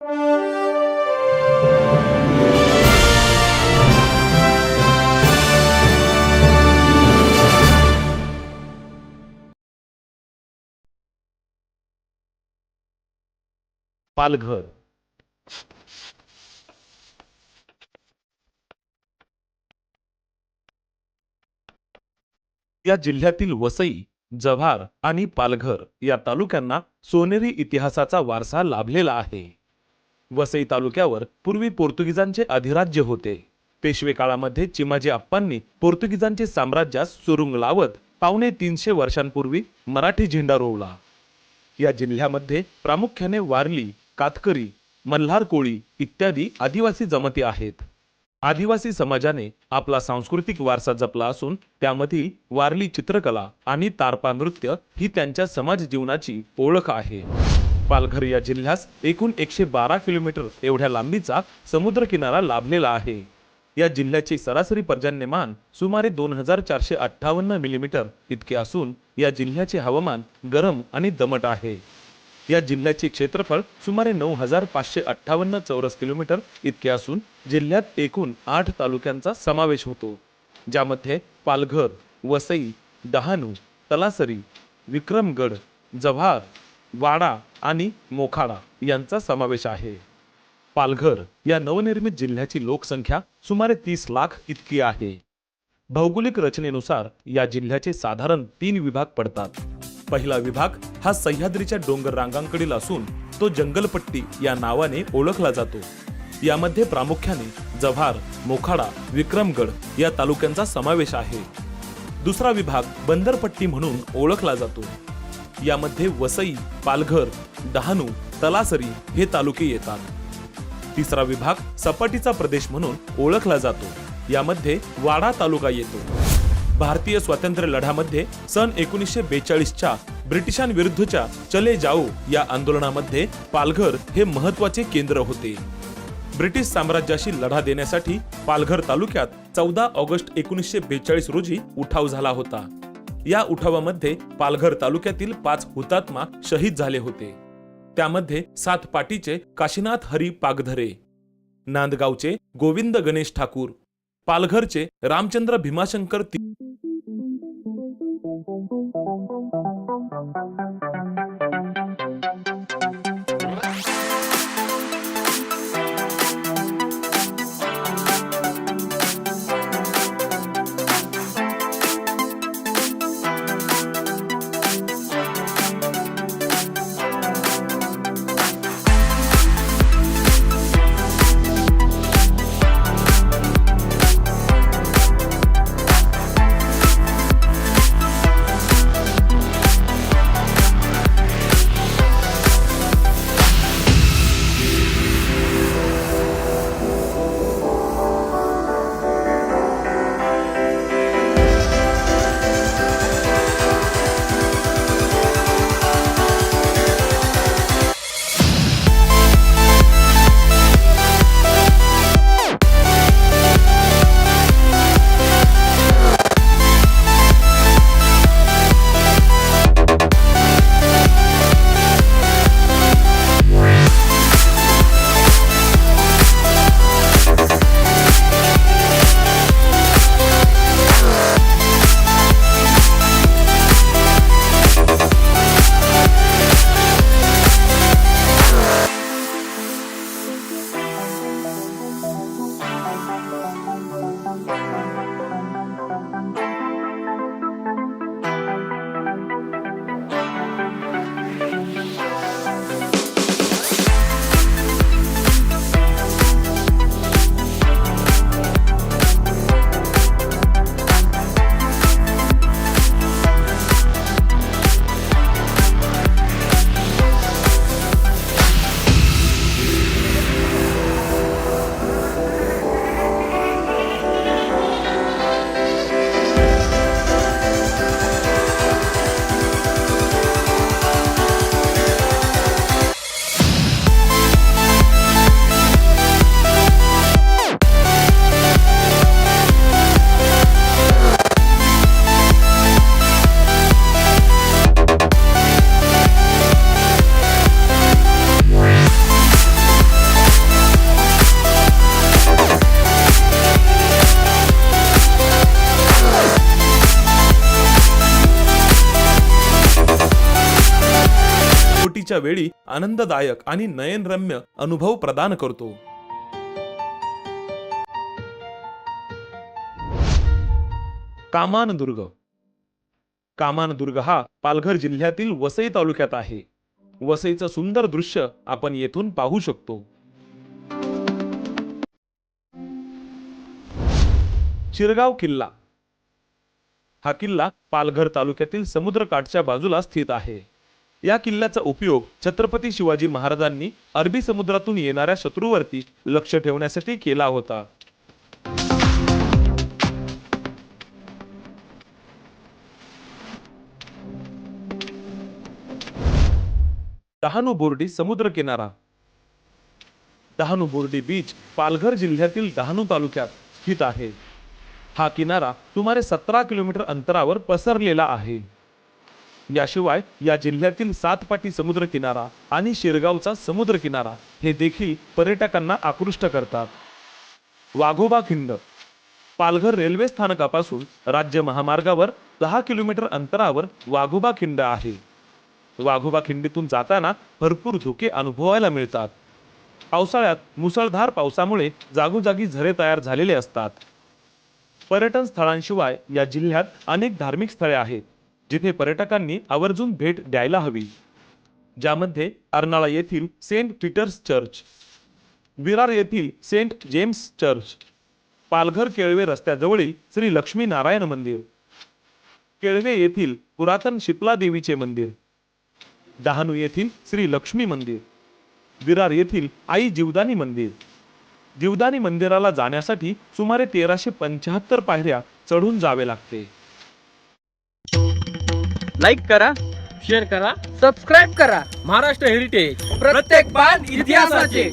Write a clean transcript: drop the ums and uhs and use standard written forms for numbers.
पालघर या जिल्ह्यातील वसई, जव्हार आणि पालघर या तालुक्यांना सोनेरी इतिहासाचा वारसा लाभलेला आहे। वसई तालुक्यावर पूर्वी पोर्तुगीजांचे अधिराज्य होते। पेशवे काळामध्ये चिमाजी अप्पांनी पोर्तुगीजांचे साम्राज्यास सुरुंग लावत पावणे 300 वर्षांपूर्वी मराठी झेंडा रोवला। या जिल्ह्यामध्ये प्रामुख्याने वारली, कातकरी, मल्हार कोळी इत्यादी आदिवासी जमाती आहेत। आदिवासी समाजाने आपला सांस्कृतिक वारसा जपला असून त्यामधील वारली चित्रकला आणि तारपा नृत्य ही त्यांच्या समाज जीवनाची ओळख आहे। पालघर या जिल्ह्यास एकूण 112 किलोमीटर एवढ्या लांबीचा समुद्र किनारा लाभलेला आहे। या जिल्ह्याचे सरासरी पर्जन्यमान सुमारे 2458 मिलीमीटर इतके असून या जिल्ह्याचे हवामान गरम आणि दमट आहे। या जिल्ह्याचे क्षेत्रफळ सुमारे 9558 चौरस किलोमीटर इतके असून जिल्ह्यात एकूण 8 तालुक्यांचा समावेश होतो, ज्यामध्ये पालघर, वसई, डहाणू, तलासरी, विक्रमगड, जव्हार, वाडा आणि मोखाडा यांचा समावेश आहे। पालघर या नवनिर्मित जिल्ह्याची लोकसंख्या सुमारे 30 लाख इतकी आहे। भौगोलिक रचनेनुसार या जिल्ह्याचे साधारण 3 विभाग पडतात। पहिला विभाग हा सह्याद्रीच्या डोंगर रांगांकडील असून तो जंगलपट्टी या नावाने ओळखला जातो। यामध्ये प्रामुख्याने जव्हार, मोखाडा, विक्रमगड या तालुक्यांचा समावेश आहे। दुसरा विभाग बंदरपट्टी म्हणून ओळखला जातो। यामध्ये वसई, पालघर, डहाणू, तलासरी हे तालुके येतात। तिसरा विभाग सपाटीचा प्रदेश म्हणून ओळखला जातो। यामध्ये वाडा तालुका येतो। भारतीय स्वातंत्र्य लढ्यामध्ये सन 1942च्या ब्रिटिशांविरुद्धच्या चले जाओ या आंदोलनामध्ये पालघर हे महत्त्वाचे केंद्र होते। ब्रिटिश साम्राज्याशी लढा देण्यासाठी पालघर तालुक्यात 14 ऑगस्ट 1942 रोजी उठाव झाला होता। या उठावामध्ये पालघर तालुक्यातील 5 हुतात्मा शहीद झाले होते। त्यामध्ये 7 पाटीचे काशीनाथ हरी पागधरे, नांदगावचे गोविंद गणेश ठाकूर, पालघरचे रामचंद्र भीमाशंकर मुलाखतीच्या वेळी आनंददायक आणि नयनरम्य अनुभव प्रदान करतो. कामानदुर्ग. कामानदुर्ग हा पालघर जिल्ह्यातील वसई तालुक्यात आहे. वसईचं सुंदर दृश्य आपण येथून पाहू शकतो. शिरगाव किल्ला. हा किल्ला पालघर तालुक्यातील समुद्रकाठच्या बाजूला स्थित आहे. या किल्ल्याचा उपयोग छत्रपती शिवाजी महाराजांनी अरबी समुद्रातून येणाऱ्या शत्रूवरती लक्ष ठेवण्यासाठी केला होता. डहाणू बोर्डी समुद्र किनारा. डहाणू बोर्डी बीच पालघर जिल्ह्यातील डहाणू तालुक्यात स्थित आहे. हा किनारा सुमारे 17 किलोमीटर अंतरावर पसरलेला आहे. याशिवाय या जिल्ह्यातील सातपाटी समुद्र किनारा आणि शिरगावचा समुद्र किनारा हे देखील पर्यटकांना आकृष्ट करतात. वाघोबा खिंड. पालघर रेल्वे स्थानकापासून राज्य महामार्गावर 10 किलोमीटर अंतरावर वाघोबा खिंड आहे. वाघोबा खिंडीतून जाताना भरपूर धुके अनुभवायला मिळतात. पावसाळ्यात मुसळधार पावसामुळे जागोजागी झरे तयार झालेले असतात. पर्यटन स्थळांशिवाय या जिल्ह्यात अनेक धार्मिक स्थळे आहेत जिथे पर्यटकांनी आवर्जून भेट द्यायला हवी. ज्यामध्ये अर्नाळा येथील सेंट पीटर्स चर्च, विरार येथील saint James church, Palghar Kelve रस्त्याजवळील श्री लक्ष्मी नारायण मंदिर, केळवे येथील पुरातन शीतला देवीचे मंदिर, डहाणू येथील श्री लक्ष्मी मंदिर, विरार येथील आई जीवदानी मंदिर. जीवदानी मंदिराला जाण्यासाठी सुमारे 1375 पायऱ्या चढून जावे लागते. लाईक करा, शेअर करा. सबस्क्राईब करा. महाराष्ट्र हेरिटेज प्रत्येक पान इतिहासाचे.